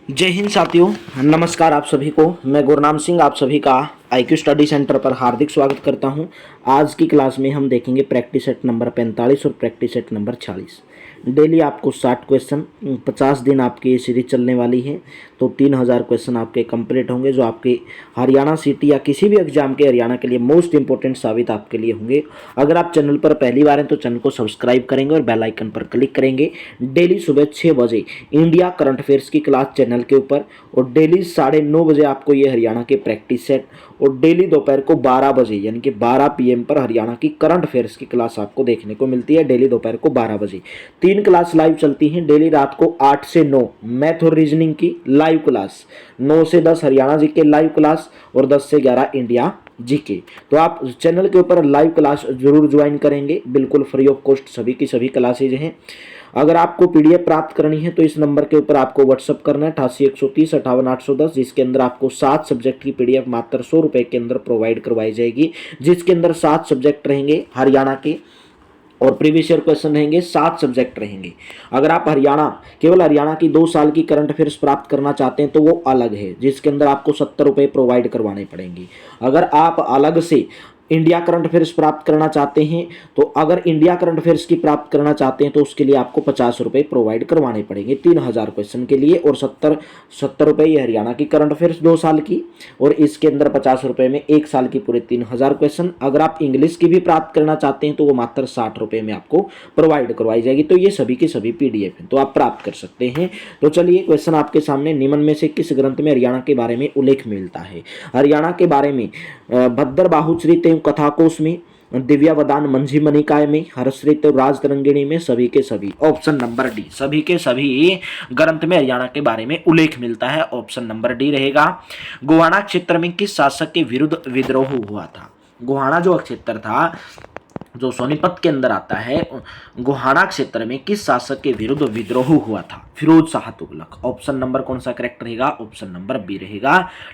जय हिंद साथियों, नमस्कार आप सभी को। मैं गुरनाम सिंह आप सभी का IQ स्टडी सेंटर पर हार्दिक स्वागत करता हूं। आज की क्लास में हम देखेंगे प्रैक्टिस सेट नंबर 45 और प्रैक्टिस सेट नंबर 46। डेली आपको 60 क्वेश्चन, 50 दिन आपकी ये सीरीज चलने वाली है, तो 3000 क्वेश्चन आपके कंप्लीट होंगे जो आपके हरियाणा सिटी या किसी भी एग्जाम के हरियाणा के लिए मोस्ट इंपॉर्टेंट साबित आपके लिए होंगे। अगर आप चैनल पर पहली बार हैं तो चैनल को सब्सक्राइब करेंगे और बेल आइकन पर क्लिक करेंगे। डेली सुबह 6 बजे इंडिया करंट अफेयर्स की क्लास चैनल के ऊपर, और डेली 9:30 बजे आपको ये हरियाणा के प्रैक्टिस सेट, और डेली दोपहर को 12 बजे यानी कि 12 PM पर हरियाणा की करंट अफेयर्स की क्लास आपको देखने को मिलती है। डेली दोपहर को 12 बजे 3 क्लास लाइव चलती हैं। डेली रात को 8 से 9 मैथ और रीजनिंग की लाइव क्लास, 9 से 10 हरियाणा जी के लाइव क्लास, और 10 से 11 इंडिया जीके। तो आप चैनल के ऊपर लाइव क्लास जरूर ज्वाइन करेंगे, बिल्कुल फ्री ऑफ कॉस्ट सभी की सभी क्लासेज हैं। अगर आपको PDF प्राप्त करनी है तो इस नंबर के ऊपर आपको व्हाट्सअप करना है 88 130 58 810, जिसके अंदर आपको 7 सब्जेक्ट की PDF मात्र 100 रुपये के अंदर प्रोवाइड करवाई जाएगी, जिसके अंदर 7 सब्जेक्ट रहेंगे हरियाणा के, और प्रीवियस ईयर क्वेश्चन रहेंगे, 7 सब्जेक्ट रहेंगे। अगर आप केवल हरियाणा की 2 साल की करंट अफेयर्स प्राप्त करना चाहते हैं तो वो अलग है, जिसके अंदर आपको 70 रुपये प्रोवाइड करवाने पड़ेंगे। अगर आप अलग से इंडिया करंट अफेयर्स प्राप्त करना चाहते हैं तो उसके लिए आपको 50 रुपये प्रोवाइड करवाने पड़ेंगे 3000 क्वेश्चन के लिए, और 70 रुपये ये हरियाणा की करंट अफेयर्स 2 साल की, और इसके अंदर 50 रुपये में 1 साल की पूरे 3000 क्वेश्चन। अगर आप इंग्लिश की भी प्राप्त करना चाहते हैं तो वो मात्र 60 रुपये में आपको प्रोवाइड करवाई जाएगी। तो ये सभी के सभी PDF हैं, तो आप प्राप्त कर सकते हैं। तो चलिए क्वेश्चन आपके सामने, निम्न में से किस ग्रंथ में हरियाणा के बारे में उल्लेख मिलता है? हरियाणा के बारे में भद्र बाहुचरित एवं कथाकोश में, दिव्यावदान मंझी मनिकाय में, हर्षरित राजतरंगिणी में, सभी के सभी। ऑप्शन नंबर डी, सभी के सभी ग्रंथ में हरियाणा के बारे में उल्लेख मिलता है। ऑप्शन नंबर डी रहेगा। गोहाना क्षेत्र में किस शासक के विरुद्ध विद्रोह हुआ था? गोहाना जो क्षेत्र था जो सोनीपत के अंदर आता है, गोहाना क्षेत्र में किस शासक के विरुद्ध विद्रोह हुआ था? फिरोज शाह तुगलक। ऑप्शन नंबर कौन सा करेक्ट रहेगा? ऑप्शन नंबर बी रहेगा।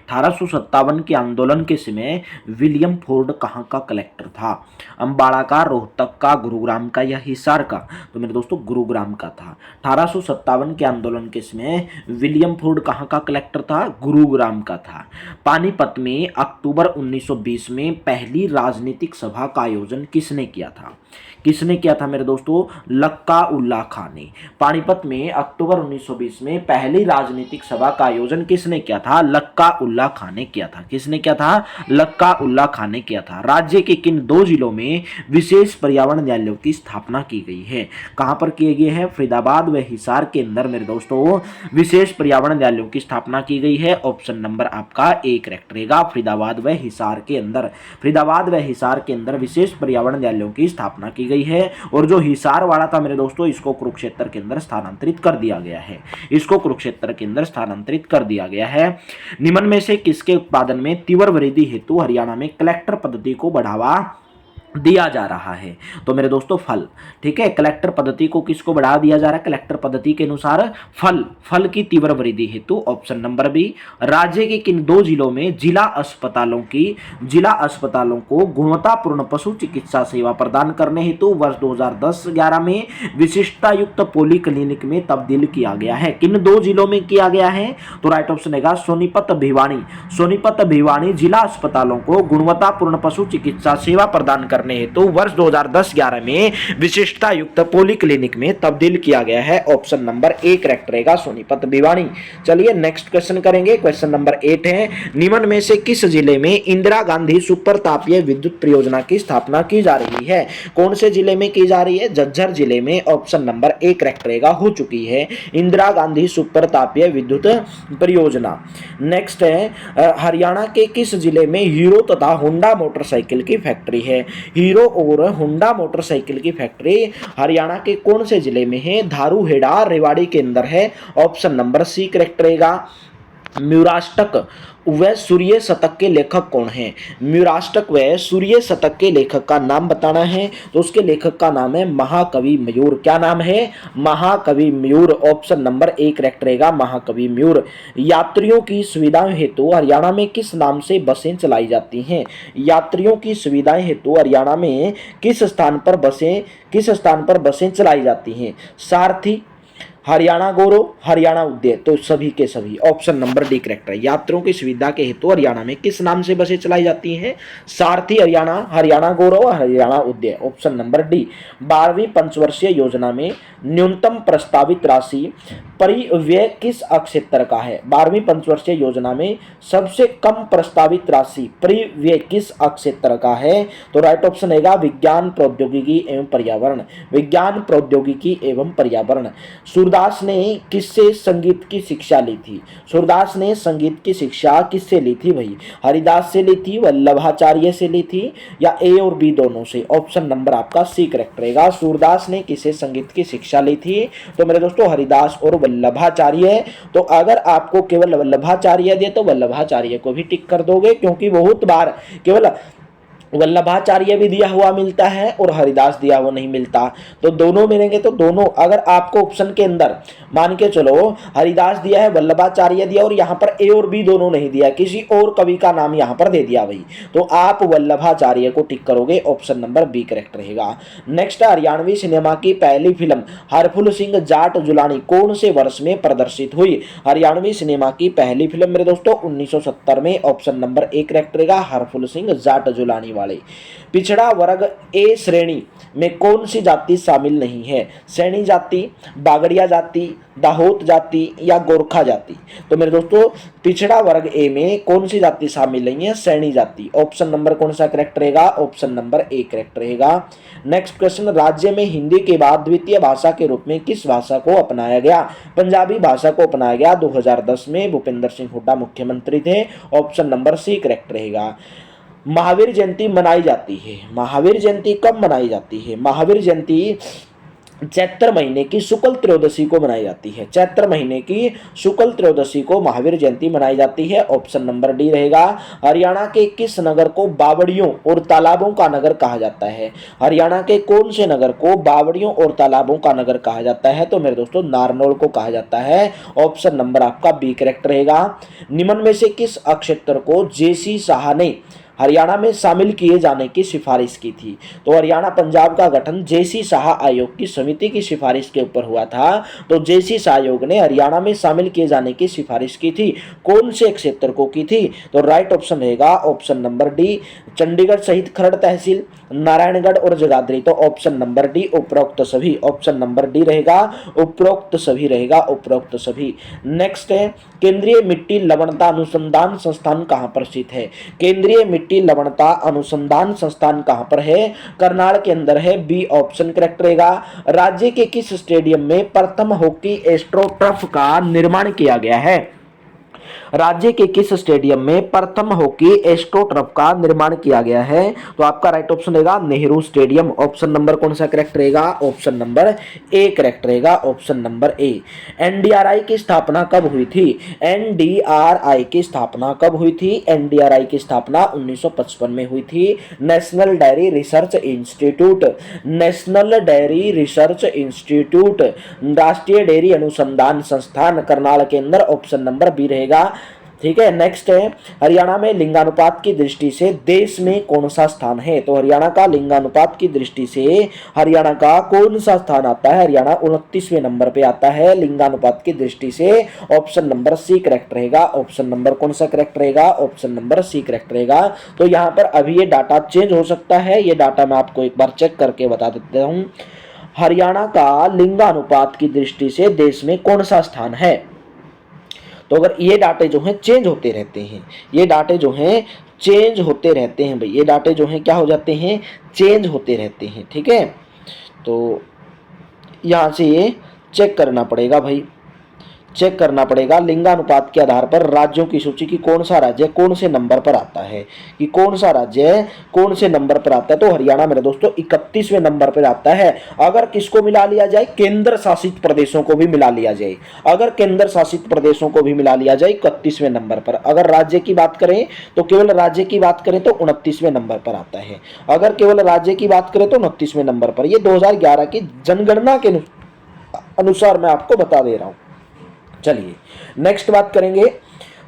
1857 के आंदोलन के समय विलियम फोर्ड कहाँ का कलेक्टर था? अंबाला का, रोहतक का, गुरुग्राम का या हिसार का? तो मेरे दोस्तों गुरुग्राम का था। 1857 के आंदोलन के समय विलियम फोर्ड कहाँ का कलेक्टर था? गुरुग्राम का था। पानीपत में अक्टूबर 1920 में पहली राजनीतिक सभा का आयोजन किसने किया था? किसने किया था मेरे दोस्तों? लक्का उल्ला खान ने। पानीपत में अक्टूबर 1920 में पहली राजनीतिक सभा का आयोजन किसने किया था? लक्का उल्ला खान ने किया था। किसने किया था? लक्का उल्ला खान ने किया था। राज्य के किन 2 जिलों में विशेष पर्यावरण न्यायालयों की स्थापना की गई है? कहां पर किए गए हैं? फरीदाबाद व हिसार के अंदर मेरे दोस्तों विशेष पर्यावरण न्यायालयों की स्थापना की गई है। ऑप्शन नंबर आपका ए करेक्ट रहेगा। फरीदाबाद व हिसार के अंदर, फरीदाबाद व हिसार के अंदर विशेष पर्यावरण न्यायालयों की स्थापना की गई है। और जो हिसार वाला था मेरे दोस्तों, इसको कुरुक्षेत्र के अंदर स्थानांतरित कर दिया गया है। इसको कुरुक्षेत्र के अंदर स्थानांतरित कर दिया गया है। निम्न में से किसके उत्पादन में तीव्र वृद्धि हेतु हरियाणा में कलेक्टर पद्धति को बढ़ावा दिया जा रहा है? तो मेरे दोस्तों फल, ठीक है। कलेक्टर पद्धति को किसको बढ़ा दिया जा रहा है? कलेक्टर पद्धति के अनुसार फल की तीव्र वृद्धि हेतु। Option number B. राज्य के किन 2 जिलों में जिला अस्पतालों को गुणवत्तापूर्ण पशु चिकित्सा सेवा प्रदान करने हेतु वर्ष 2010-11 में विशिष्टता युक्त पोली क्लिनिक में तब्दील किया गया है? किन 2 जिलों में किया गया है? तो राइट ऑप्शन रहेगा सोनीपत भिवानी जिला अस्पतालों को गुणवत्तापूर्ण पशु चिकित्सा सेवा प्रदान करने हेतु वर्ष 2010-11 में विशिष्टता युक्त पोली क्लिनिक में तब्दील किया गया है। ऑप्शन नंबर ए करेक्ट रहेगा, सोनीपत भिवानी। चलिए नेक्स्ट क्वेश्चन करेंगे। क्वेश्चन नंबर 8 है, निम्न में से किस जिले में इंदिरा गांधी सुपर तापीय विद्युत परियोजना की स्थापना की जा रही है? कौन से जिले में की जा रही है? झज्जर जिले में। ऑप्शन नंबर ए करेक्ट रहेगा, हो चुकी है इंदिरा गांधी सुपर तापीय विद्युत परियोजना। नेक्स्ट है, हरियाणा के किस जिले में हीरो तथा होंडा मोटरसाइकिल की फैक्ट्री है? हीरो और होंडा मोटरसाइकिल की फैक्ट्री हरियाणा के कौन से जिले में है? धारूहेड़ा रेवाड़ी के अंदर है। ऑप्शन नंबर सी करेक्ट रहेगा। म्यूराष्टक व सूर्य शतक के लेखक कौन हैं? म्यूराष्टक व सूर्य शतक के लेखक का नाम बताना है, तो उसके लेखक का नाम है महाकवि मयूर। क्या नाम है? महाकवि मयूर। ऑप्शन नंबर ए करेक्ट रहेगा, महाकवि मयूर। यात्रियों की सुविधा हेतु हरियाणा में किस नाम से बसें चलाई जाती हैं? यात्रियों की सुविधा हेतु हरियाणा में किस स्थान पर बसें चलाई जाती हैं? सारथी, हरियाणा गौरव, हरियाणा उदय, तो सभी के सभी ऑप्शन नंबर डी करेक्ट है। यात्रियों की सुविधा के हेतु हरियाणा में किस नाम से बसें चलाई जाती हैं? सारथी हरियाणा, हरियाणा गौरव, हरियाणा उदय, ऑप्शन नंबर डी। 12वीं पंचवर्षीय योजना में न्यूनतम प्रस्तावित राशि परिव्यय किस क्षेत्र का है? 12वीं पंचवर्षीय योजना में सबसे कम प्रस्तावित राशि परिव्यय किस क्षेत्र का है? तो राइट ऑप्शन रहेगा विज्ञान प्रौद्योगिकी एवं पर्यावरण, विज्ञान प्रौद्योगिकी एवं पर्यावरण। सूरदास ने किससे संगीत की शिक्षा ली थी? सूरदास ने संगीत की शिक्षा किससे ली थी भाई? हरिदास से ली थी, वल्लभाचार्य से ली थी, या ए और बी दोनों से? ऑप्शन नंबर आपका सी करेक्ट रहेगा। सूरदास ने किसे संगीत की शिक्षा ली थी? तो मेरे दोस्तों हरिदास और वल्लभाचार्य। तो अगर आपको केवल वल्लभाचार्य दे तो वल्लभाचार्य को भी टिक कर दोगे, क्योंकि बहुत बार केवल वल्लभाचार्य भी दिया हुआ मिलता है और हरिदास दिया हुआ नहीं मिलता, तो दोनों मिलेंगे तो दोनों। अगर आपको ऑप्शन के अंदर मान के चलो हरिदास दिया है, वल्लभाचार्य दिया और यहाँ पर ए और बी दोनों नहीं दिया, किसी और कवि का नाम यहाँ पर दे दिया भाई, तो आप वल्लभाचार्य को टिक करोगे, ऑप्शन नंबर बी करेक्ट रहेगा। नेक्स्ट, हरियाणवी सिनेमा की पहली फिल्म हरफुल सिंह जाट जुलानी कौन से वर्ष में प्रदर्शित हुई? हरियाणवी सिनेमा की पहली फिल्म मेरे दोस्तों 1970 में, ऑप्शन नंबर ए करेक्ट रहेगा, हरफुल सिंह जाट जुलानी वाले। पिछड़ा वर्ग ए श्रेणी में कौन सी जाति शामिल नहीं है? सैनी जाति, बागड़िया जाति, दाहोद जाति या गोरखा जाति? तो मेरे दोस्तों पिछड़ा वर्ग ए में कौन सी जाति शामिल नहीं है? सैनी जाति। ऑप्शन नंबर कौन सा करेक्ट रहेगा? ऑप्शन नंबर ए करेक्ट रहेगा। नेक्स्ट क्वेश्चन, राज्य में हिंदी के बाद द्वितीय भाषा के रूप में किस भाषा को अपनाया गया? पंजाबी भाषा को अपनाया गया 2010 में, भूपेंद्र सिंह हुड्डा मुख्यमंत्री थे, ऑप्शन नंबर सी करेक्ट रहेगा। महावीर जयंती मनाई जाती है, महावीर जयंती कब मनाई जाती है? महावीर जयंती चैत्र महीने की शुक्ल त्रयोदशी को मनाई जाती है, चैत्र महीने की शुक्ल त्रयोदशी को महावीर जयंती मनाई जाती है, ऑप्शन नंबर डी रहेगा। हरियाणा के किस नगर को बावड़ियों और तालाबों का नगर कहा जाता है? हरियाणा के कौन से नगर को बावड़ियों और तालाबों का नगर कहा जाता है? तो मेरे दोस्तों नारनौल को कहा जाता है, ऑप्शन नंबर आपका बी करेक्ट रहेगा। निम्न में से किस क्षेत्र को जेसी शाह ने हरियाणा में शामिल किए जाने की सिफारिश की थी? तो हरियाणा पंजाब का गठन जेसी शाह आयोग की समिति की सिफारिश के ऊपर हुआ था, तो जेसी शाह आयोग ने हरियाणा में शामिल किए जाने की सिफारिश की थी। कौन से क्षेत्र को की थी? तो राइट ऑप्शन रहेगा ऑप्शन नंबर डी, चंडीगढ़ सहित खरड़ तहसील, नारायणगढ़ और जगाधरी, तो ऑप्शन नंबर डी उपरोक्त सभी, ऑप्शन नंबर डी रहेगा उपरोक्त सभी रहेगा, उपरोक्त सभी। नेक्स्ट है, केंद्रीय मिट्टी लवणता अनुसंधान संस्थान कहां पर स्थित है? केंद्रीय मिट्टी लवणता अनुसंधान संस्थान कहां पर है? करनाल के अंदर है, बी ऑप्शन करेक्ट रहेगा। राज्य के किस स्टेडियम में प्रथम हॉकी एस्ट्रोटर्फ का निर्माण किया गया है? राज्य के किस स्टेडियम में प्रथम हॉकी एस्ट्रोटर्फ का निर्माण किया गया है? तो आपका राइट ऑप्शन रहेगा नेहरू स्टेडियम, ऑप्शन नंबर कौन सा करेक्ट रहेगा? ऑप्शन नंबर ए करेक्ट रहेगा, ऑप्शन नंबर ए। एनडीआरआई की स्थापना कब हुई थी? एनडीआरआई की स्थापना कब हुई थी? एनडीआरआई की स्थापना 1955 में हुई थी। National dairy research institute, national dairy research institute, राष्ट्रीय डेयरी अनुसंधान संस्थान करनाल के अंदर, ऑप्शन नंबर बी रहेगा। ठीक है, नेक्स्ट है, हरियाणा में लिंगानुपात की दृष्टि से देश में कौन सा स्थान है? तो हरियाणा का लिंगानुपात की दृष्टि से हरियाणा का कौन सा स्थान आता है? हरियाणा 29वें नंबर पे आता है लिंगानुपात की दृष्टि से, ऑप्शन नंबर सी करेक्ट रहेगा। ऑप्शन नंबर कौन सा करेक्ट रहेगा? ऑप्शन नंबर सी करेक्ट रहेगा। तो यहाँ पर अभी ये डाटा चेंज हो सकता है, ये डाटा मैं आपको एक बार चेक करके बता देता हूँ। हरियाणा का लिंगानुपात की दृष्टि से देश में कौन सा स्थान है? तो अगर ये डाटे जो हैं चेंज होते रहते हैं, ये डाटे जो हैं चेंज होते रहते हैं भाई, ये डाटे जो हैं क्या हो जाते हैं? चेंज होते रहते हैं। ठीक है, तो यहाँ से ये चेक करना पड़ेगा भाई, चेक करना पड़ेगा लिंगानुपात के आधार पर राज्यों की सूची की कौन सा राज्य कौन से नंबर पर आता है, कि कौन सा राज्य कौन से नंबर पर आता है। तो हरियाणा मेरे दोस्तों 31वें नंबर पर आता है। अगर किसको मिला लिया जाए? केंद्र शासित प्रदेशों को भी मिला लिया जाए, अगर केंद्र शासित प्रदेशों को भी मिला लिया जाए 31वें नंबर पर। अगर राज्य की बात करें तो केवल राज्य की बात करें तो 29वें नंबर पर आता है। अगर केवल राज्य की बात करें तो 29वें नंबर पर। ये 2011 की जनगणना के अनुसार मैं आपको बता दे रहा हूं। चलिए नेक्स्ट बात करेंगे,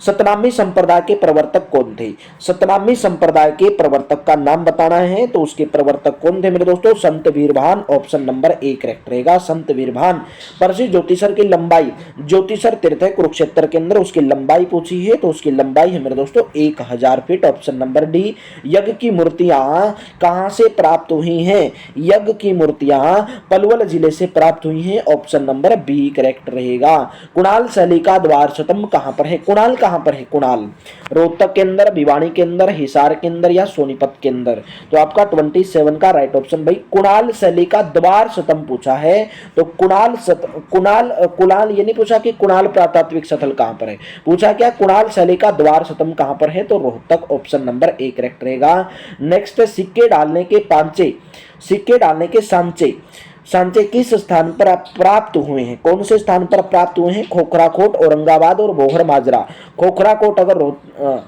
सतनामी संप्रदाय के प्रवर्तक कौन थे? सतनामी संप्रदाय के प्रवर्तक का नाम बताना है, तो उसके प्रवर्तक कौन थे मेरे दोस्तों? Sant Virbhan, option number A correct रहेगा, संत वीरभान। प्रसिद्ध ज्योतिषर की लंबाई, ज्योतिषर तीर्थ है कुरुक्षेत्र के अंदर, उसकी लंबाई पूछी है, तो उसकी लंबाई है मेरे दोस्तों 1000 फीट, ऑप्शन नंबर डी। यज्ञ की मूर्तियां कहां से प्राप्त हुई हैं? यज्ञ की मूर्तियां पलवल जिले से प्राप्त हुई हैं, ऑप्शन नंबर बी करेक्ट रहेगा। कुणाल शैली का द्वार स्तंभ कहां पर है? कुणाल कहां पर है? कुणाल रोहतक के अंदर, भिवानी के अंदर, हिसार के अंदर या सोनीपत के अंदर? तो आपका 27 का राइट ऑप्शन भाई कुणाल शैली का द्वार स्तंभ पूछा है, तो कुणाल ये नहीं पूछा कि कुणाल पुरातात्विक स्थल कहां पर है, पूछा क्या कुणाल शैली का द्वार स्तंभ कहां पर है, तो Rohtak, option number A correct रहेगा। नेक्स्ट, सिक्के डालने के पांचे, सिक्के डालने के सांचे किस स्थान पर प्राप्त हुए हैं? कौन से स्थान पर प्राप्त हुए हैं? खोखराकोट, औरंगाबाद और बोहर माजरा। खोखराकोट अगर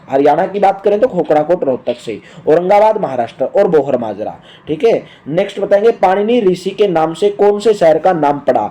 हरियाणा की बात करें तो खोखराकोट रोहतक से, औरंगाबाद महाराष्ट्र और बोहर माजरा। ठीक है, नेक्स्ट बताएंगे पाणिनि ऋषि के नाम से कौन से शहर का नाम पड़ा?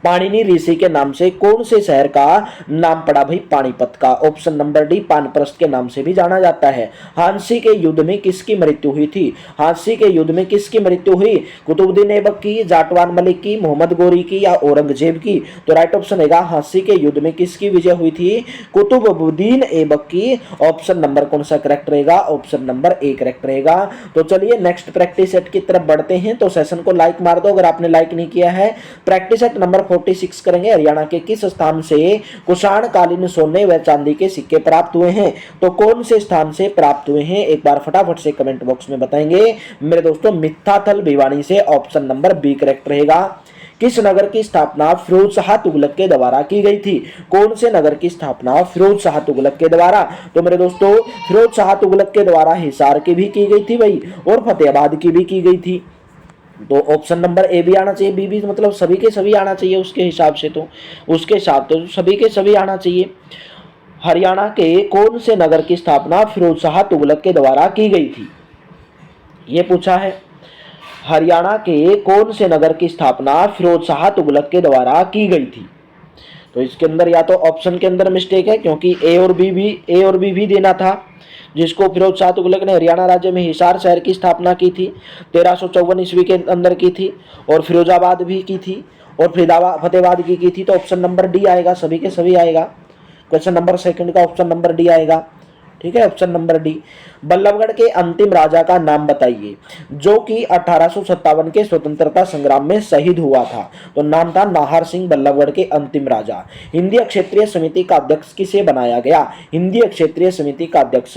पाणिनि ऋषि के नाम से कौन से शहर का नाम पड़ा भाई? पानीपत का, ऑप्शन नंबर डी। पानप्रस्थ के नाम से भी जाना जाता है। हांसी के युद्ध में किसकी मृत्यु हुई थी? हांसी के युद्ध में किसकी मृत्यु हुई? कुतुबुद्दीन ऐबक की, जाटवान मलिक की, मोहम्मद गोरी की या औरंगजेब की? तो राइट ऑप्शन रहेगा हांसी के युद्ध में किसकी विजय हुई थी? कुतुबुद्दीन ऐबक की, ऑप्शन नंबर कौन सा करेक्ट रहेगा? ऑप्शन नंबर ए करेक्ट रहेगा। तो चलिए नेक्स्ट प्रैक्टिस सेट की तरफ बढ़ते हैं, तो सेशन को लाइक मार दो अगर आपने लाइक नहीं किया है। प्रैक्टिस सेट नंबर 46 करेंगे। हरियाणा के किस स्थान से कुषाण कालीन सोने व चांदी के सिक्के प्राप्त हुए हैं? तो कौन से स्थान से प्राप्त हुए हैं, एक बार फटाफट से कमेंट बॉक्स में बताएंगे मेरे दोस्तों। मिथ्याथल भिवानी से, ऑप्शन नंबर बी करेक्ट रहेगा। किस नगर की स्थापना फिरोज शाह तुगलक के द्वारा की गई थी? कौन से नगर की स्थापना फिरोज शाह तुगलक के द्वारा? तो मेरे दोस्तों फिरोज शाह तुगलक के द्वारा हिसार की भी की गई थी भाई, और फतेहाबाद की भी की गई थी। तो ऑप्शन नंबर ए भी आना चाहिए, बी भी, मतलब सभी के सभी आना चाहिए उसके हिसाब से, तो उसके हिसाब तो सभी के सभी आना चाहिए। हरियाणा के कौन से नगर की स्थापना फिरोज शाह तुगलक के द्वारा की गई थी? ये पूछा है। हरियाणा के कौन से नगर की स्थापना फिरोज शाह तुगलक के द्वारा की गई थी? तो इसके अंदर या तो ऑप्शन के अंदर मिस्टेक है, क्योंकि ए और बी भी देना था, जिसको फिरोज शाह तुगलक ने हरियाणा राज्य में हिसार शहर की स्थापना की थी 1354 ईस्वी के अंदर की थी, और फिरोजाबाद भी की थी, और फतेहाबाद की थी। तो ऑप्शन नंबर डी आएगा, सभी के सभी आएगा। क्वेश्चन नंबर सेकंड का ऑप्शन नंबर डी आएगा। ठीक है, ऑप्शन नंबर डी। बल्लभगढ़ के अंतिम राजा का नाम बताइए जो कि 1857 के स्वतंत्रता संग्राम में शहीद हुआ था। तो नाम था नाहर सिंह, बल्लभगढ़ के अंतिम राजा। हिंदी क्षेत्रीय समिति का अध्यक्ष किसे बनाया गया? हिंदी क्षेत्रीय समिति का अध्यक्ष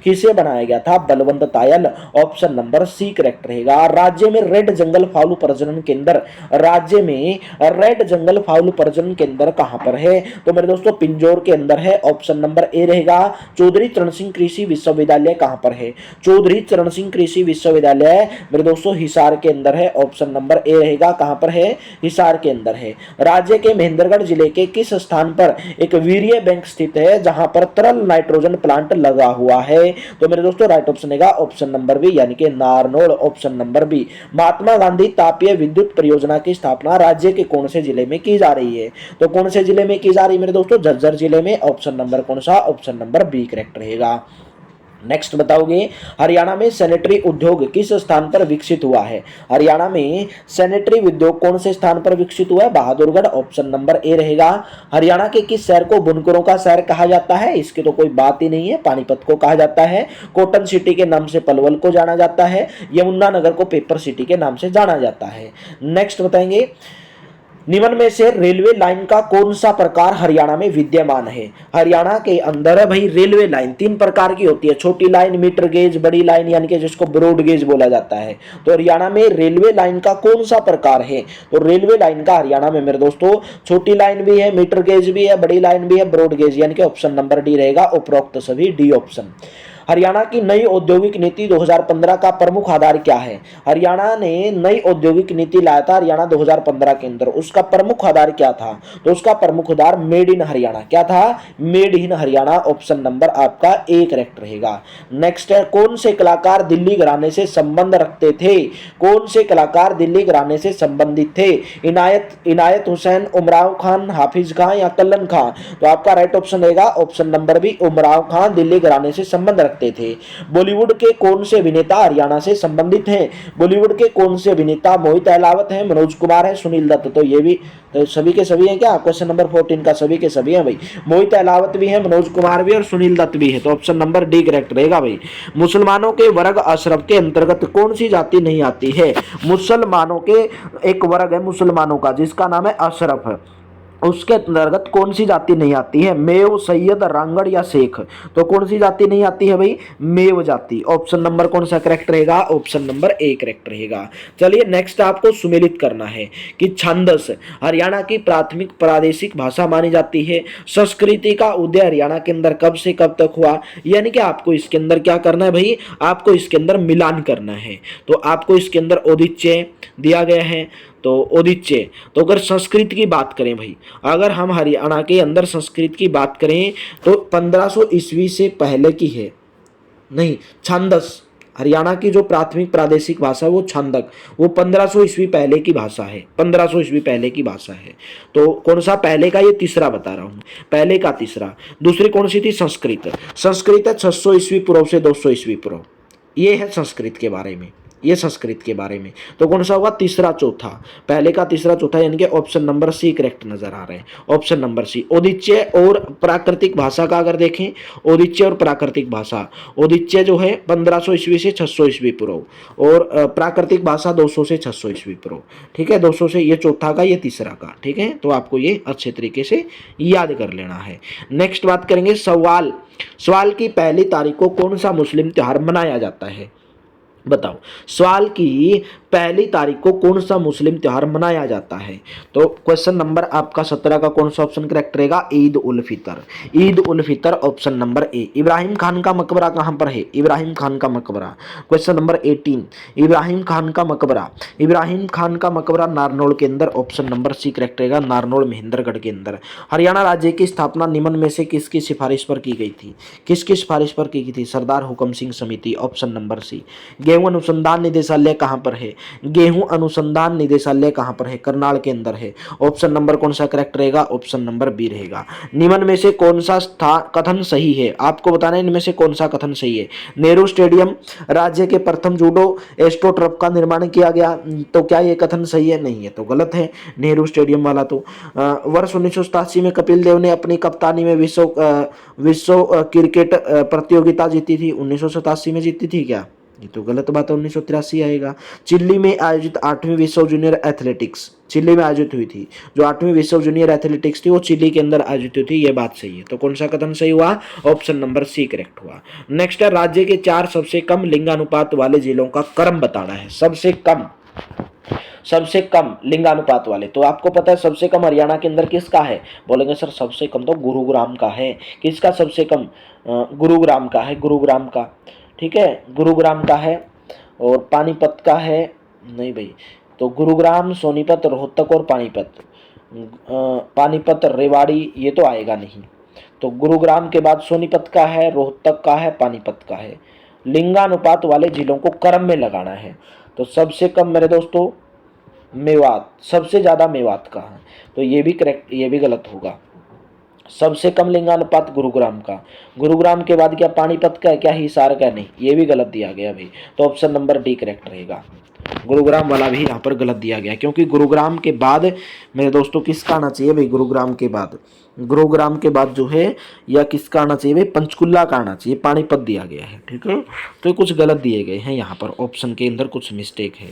किसे बनाया गया था? Balwant Tayal, option number C correct रहेगा। राज्य में रेड जंगल फाउल प्रजनन केंद्र, राज्य में रेड जंगल फाउल प्रजनन केंद्र कहां पर है? तो मेरे दोस्तों पिंजौर के अंदर है, ऑप्शन नंबर ए रहेगा। चौधरी चरण सिंह कृषि विश्वविद्यालय कहां पर है? चौधरी चरण सिंह कृषि विश्वविद्यालय मेरे दोस्तों हिसार के अंदर है, ऑप्शन नंबर ए रहेगा। कहां पर है? हिसार के अंदर है। राज्य के महेंद्रगढ़ जिले के किस स्थान पर एक वीर्य बैंक स्थित है जहां पर तरल नाइट्रोजन प्लांट लगा हुआ है? तो मेरे दोस्तों राइट ऑप्शन रहेगा ऑप्शन नंबर बी, यानी कि Narnaul, option number B. Mahatma Gandhi तापीय विद्युत परियोजना की स्थापना राज्य के कौन से जिले में की जा रही है? तो कौन से जिले में की जा रही है मेरे दोस्तों? झज्जर जिले में, ऑप्शन नंबर कौन सा? ऑप्शन नंबर बी करेक्ट रहेगा। नेक्स्ट बताओगे हरियाणा में सैनिटरी उद्योग किस स्थान पर विकसित हुआ है? हरियाणा में सैनिटरी उद्योग कौन से स्थान पर विकसित हुआ है? बहादुरगढ़, ऑप्शन नंबर ए रहेगा। हरियाणा के किस शहर को बुनकरों का शहर कहा जाता है? इसकी तो कोई बात ही नहीं है, पानीपत को कहा जाता है। कॉटन सिटी के नाम से पलवल को जाना जाता है। यमुनानगर को पेपर सिटी के नाम से जाना जाता है। नेक्स्ट बताएंगे निम्न में से रेलवे लाइन का कौन सा प्रकार हरियाणा में विद्यमान है? हरियाणा के अंदर भाई रेलवे लाइन 3 प्रकार की होती है, छोटी लाइन, मीटर गेज, बड़ी लाइन, यानी कि जिसको ब्रॉड गेज बोला जाता है। तो हरियाणा में रेलवे लाइन का कौन सा प्रकार है? तो रेलवे लाइन का हरियाणा में मेरे दोस्तों छोटी लाइन भी है, मीटर गेज भी है, बड़ी लाइन भी है, ब्रॉड गेज, यानी कि ऑप्शन नंबर डी रहेगा। उपरोक्त सभी डी ऑप्शन। हरियाणा की नई औद्योगिक नीति 2015 का प्रमुख आधार क्या है? हरियाणा ने नई औद्योगिक नीति लाया था हरियाणा 2015 के अंदर, उसका प्रमुख आधार क्या था? तो उसका प्रमुख आधार मेड इन हरियाणा। क्या था? Made in Haryana. Option number आपका ए करेक्ट रहेगा। नेक्स्ट है, कौन से कलाकार दिल्ली घराने से संबंध रखते थे? कौन से कलाकार दिल्ली घराने से संबंधित थे? इनायत हुसैन, उमराव खान, हाफिज खान या कल्लन खान? तो आपका राइट ऑप्शन रहेगा option number B, Umrao Khan Delhi घराने से संबंध रखते थे। बॉलीवुड के कौन से अभिनेता हरियाणा से संबंधित हैं? बॉलीवुड के कौन से अभिनेता? मोहित अहलावत है, मनोज कुमार है, सुनील दत्त। तो ये भी तो सभी के सभी हैं क्या? क्वेश्चन नंबर 14 का सभी के सभी हैं भाई। मोहित अहलावत भी है, मनोज कुमार भी और सुनील दत्त भी है। तो ऑप्शन नंबर डी करेक्ट रहेगा भाई। मुसलमानों के वर्ग अशरफ के अंतर्गत कौन सी जाति नहीं आती है? मुसलमानों के एक वर्ग है मुसलमानों का जिसका नाम है अशरफ, उसके अंतर्गत कौन सी जाति नहीं आती है? मेव, सैयद, रांगड़ या शेख? तो कौन सी जाति नहीं आती है भाई? मेव जाति। ऑप्शन नंबर कौन सा करेक्ट रहेगा? ऑप्शन नंबर ए करेक्ट रहेगा। चलिए नेक्स्ट आपको सुमेलित करना है कि छंदस हरियाणा की प्राथमिक प्रादेशिक भाषा मानी जाती है। संस्कृति का उदय हरियाणा के अंदर कब से कब तक हुआ? यानी कि आपको इसके अंदर क्या करना है भाई? आपको इसके अंदर मिलान करना है। तो आपको इसके अंदर औदिच्य दिया गया है, तो औदिच्य। तो अगर संस्कृत की बात करें भाई, अगर हम हरियाणा के अंदर संस्कृत की बात करें तो 1500 ईस्वी से पहले की है। नहीं, छांदस हरियाणा की जो प्राथमिक प्रादेशिक भाषा वो छांदक, वो 1500 ईस्वी पहले की भाषा है। 1500 ईस्वी पहले की भाषा है। तो कौन सा पहले का? ये तीसरा बता रहा हूं, पहले का तीसरा। दूसरी कौन सी थी? संस्कृत। संस्कृत है 600 ईस्वी पूर्व से 200 ईस्वी पूर्व। ये है संस्कृत के बारे में, ये संस्कृत के बारे में। तो कौन सा होगा? तीसरा चौथा। पहले का तीसरा चौथा, यानी कि ऑप्शन नंबर सी करेक्ट नजर आ रहे हैं। ऑप्शन नंबर सी। औदिच्य और प्राकृतिक भाषा का अगर देखें, औदिच्य और प्राकृतिक भाषा, औदिच्य जो है 1500 ईस्वी से 600 ईस्वी पूर्व, और प्राकृतिक भाषा 200 से 600 ईस्वी पूर्व। ठीक है, 200 से, ये चौथा का, ये तीसरा का। ठीक है, तो आपको ये अच्छे तरीके से याद कर लेना है। नेक्स्ट बात करेंगे सवाल। सवाल की पहली तारीख को कौन सा मुस्लिम त्योहार मनाया जाता है? बताओ, सवाल की पहली तारीख को कौन सा मुस्लिम त्योहार मनाया जाता है? तो क्वेश्चन नंबर आपका 17 का कौन सा ऑप्शन करेक्ट रहेगा? Eid ul Fitr. Eid ul Fitr option number A. Ibrahim Khan का मकबरा कहां पर है? इब्राहिम खान का मकबरा। क्वेश्चन नंबर 18, इब्राहिम खान का मकबरा। इब्राहिम खान का मकबरा नारनौल के अंदर। ऑप्शन नंबर सी करेक्ट रहेगा, नारनौल महेंद्रगढ़ के अंदर। हरियाणा राज्य की स्थापना निम्न में से किसकी सिफारिश पर की गई थी? किसकी सिफारिश पर की गई थी? सरदार हुकम सिंह समिति। Option number C. गेहूं अनुसंधान निदेशालय कहां पर है? गेहूं अनुसंधान निदेशालय कहां पर है? करनाल के अंदर है। ऑप्शन नंबर कौन सा करेक्ट रहेगा? ऑप्शन नंबर बी रहेगा। निम्न में से कौन सा कथन सही है? आपको बताना है इनमें से कौन सा कथन सही है। नेहरू स्टेडियम राज्य के प्रथम जूडो एस्ट्रोटर्फ का निर्माण किया गया। तो क्या ये कथन सही है? नहीं है, तो गलत है नेहरू स्टेडियम वाला। तो वर्ष 1987 में कपिल देव ने अपनी कप्तानी में विश्व क्रिकेट प्रतियोगिता जीती थी। 1987 में जीती थी क्या? ये तो गलत बात है, 1983 आएगा। चिल्ली में आयोजित 8वीं विश्व जूनियर एथलेटिक्स, चिल्ली में आयोजित हुई थी। जो 8वीं विश्व जूनियर एथलेटिक्स थी वो चिल्ली के अंदर आयोजित हुई थी। ये बात सही है। तो कौन सा कथन सही हुआ? ऑप्शन नंबर सी करेक्ट हुआ। नेक्स्ट है, राज्य के 4 सबसे कम लिंगानुपात वाले जिलों का क्रम बताना है। सबसे कम लिंगानुपात वाले। तो आपको पता है सबसे कम हरियाणा के अंदर किसका है? बोलेंगे सर सबसे कम तो गुरुग्राम का है। किसका सबसे कम? गुरुग्राम का है, गुरुग्राम का। ठीक है, गुरुग्राम का है। और पानीपत का है? नहीं भाई, तो गुरुग्राम, सोनीपत, रोहतक और पानीपत। पानीपत, रेवाड़ी ये तो आएगा नहीं। तो गुरुग्राम के बाद सोनीपत का है, रोहतक का है, पानीपत का है। लिंगानुपात वाले जिलों को क्रम में लगाना है। तो सबसे कम मेरे दोस्तों मेवात, सबसे ज्यादा मेवात का है। तो ये भी करेक्ट, ये भी गलत होगा। सबसे कम लिंगानुपात गुरुग्राम का। गुरुग्राम के बाद क्या पानीपत का है? क्या हिसार का? नहीं, ये भी गलत दिया गया भाई। तो ऑप्शन नंबर डी करेक्ट रहेगा। गुरुग्राम वाला भी यहाँ पर गलत दिया गया, क्योंकि गुरुग्राम के बाद मेरे दोस्तों किसका आना चाहिए भाई? गुरुग्राम के बाद, गुरुग्राम के बाद जो है या किसका आना चाहिए भाई? पंचकुला का आना चाहिए। पानीपत दिया गया है। ठीक है, तो कुछ गलत दिए गए हैं यहाँ पर, ऑप्शन के अंदर कुछ मिस्टेक है।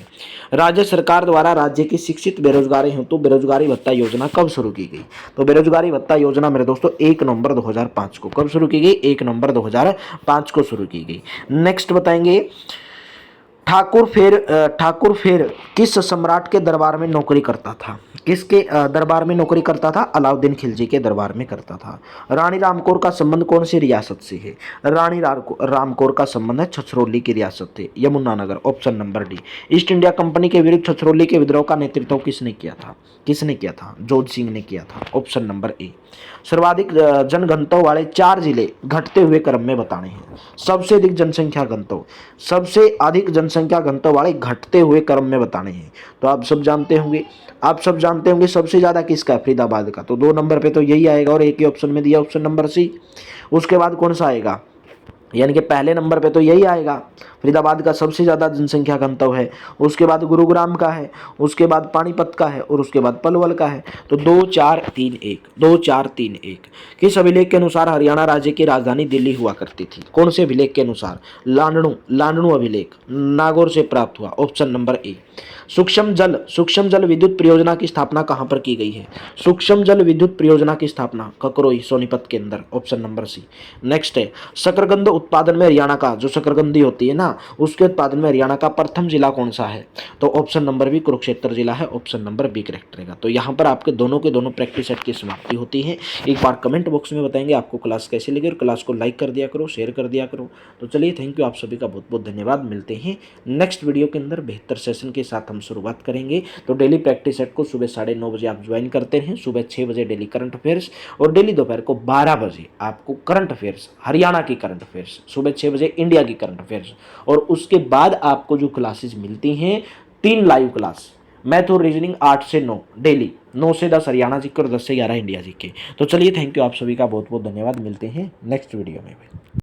राज्य सरकार द्वारा राज्य की शिक्षित बेरोजगारी हेतु बेरोजगारी भत्ता योजना कब शुरू की गई? तो बेरोजगारी भत्ता योजना मेरे दोस्तों 1 नवंबर 2005 को। कब शुरू की गई? 1 नवंबर 2005 को शुरू की गई। नेक्स्ट बताएंगे, ठाकुर फेर किस सम्राट के दरबार में नौकरी करता था? किसके दरबार में नौकरी करता था? अलाउद्दीन खिलजी के दरबार में करता था। रानी रामकोर का संबंध कौन सी रियासत से है? रामकोर का संबंध है छछरौली की रियासत से, Yamunanagar, option number D. East India company के विरुद्ध छछरौली के विद्रोह का नेतृत्व किसने किया था? जोध सिंह ने किया था, ऑप्शन नंबर ए। सर्वाधिक जनघनत्व वाले 4 जिले घटते हुए क्रम में बताने हैं। सबसे अधिक जनसंख्या घनत्व वाले घटते हुए क्रम में बताने हैं। तो आप सब जानते होंगे सबसे ज्यादा किसका है? फरीदाबाद का। तो 2 नंबर पे तो यही आएगा और एक ही ऑप्शन में दिया, ऑप्शन नंबर सी। उसके बाद कौन सा आएगा? यानी कि पहले नंबर पे तो यही आएगा, फरीदाबाद का सबसे ज़्यादा जनसंख्या घनत्व है। उसके बाद गुरुग्राम का है, उसके बाद पानीपत का है और उसके बाद पलवल का है। तो 2 4 3 1। किस अभिलेख के अनुसार हरियाणा राज्य की राजधानी दिल्ली हुआ करती थी? कौन से अभिलेख के अनुसार? लांडणु अभिलेख नागौर से प्राप्त हुआ, ऑप्शन नंबर ए। सूक्ष्म जल विद्युत परियोजना की स्थापना कहाँ पर की गई है? सूक्ष्म जल विद्युत परियोजना की स्थापना ककरोई सोनीपत के अंदर, ऑप्शन नंबर सी। नेक्स्ट है शकरकंद उत्पादन में हरियाणा का, जो शकरकंदी होती है ना, उसके उत्पादन में हरियाणा का प्रथम जिला कौन सा है? तो ऑप्शन नंबर बी कुरुक्षेत्र जिला है, ऑप्शन नंबर बी करेक्ट रहेगा। तो यहाँ पर आपके दोनों के दोनों प्रैक्टिस सेट की समाप्ति होती है। एक बार कमेंट बॉक्स में बताएंगे आपको क्लास कैसी लगी और क्लास को लाइक कर दिया करो, शेयर कर दिया करो। तो चलिए थैंक यू, आप सभी का बहुत बहुत धन्यवाद। मिलते हैं नेक्स्ट वीडियो के अंदर बेहतर सेशन के साथ हम शुरुआत करेंगे। तो डेली प्रैक्टिस सेट को सुबह 9:30 बजे आप ज्वाइन करते हैं, सुबह 6 बजे डेली करंट अफेयर्स और डेली दोपहर को 12 बजे आपको करंट अफेयर्स, हरियाणा की करंट अफेयर्स, सुबह 6 बजे इंडिया की करंट अफेयर्स। और उसके बाद आपको जो क्लासेस मिलती हैं 3 लाइव क्लास, मैथ और रीजनिंग 8 से 9 डेली, 9 से 10 हरियाणा जी के और 10 से 11 इंडिया जी के। तो चलिए थैंक यू, आप सभी का बहुत बहुत धन्यवाद। मिलते हैं नेक्स्ट वीडियो में।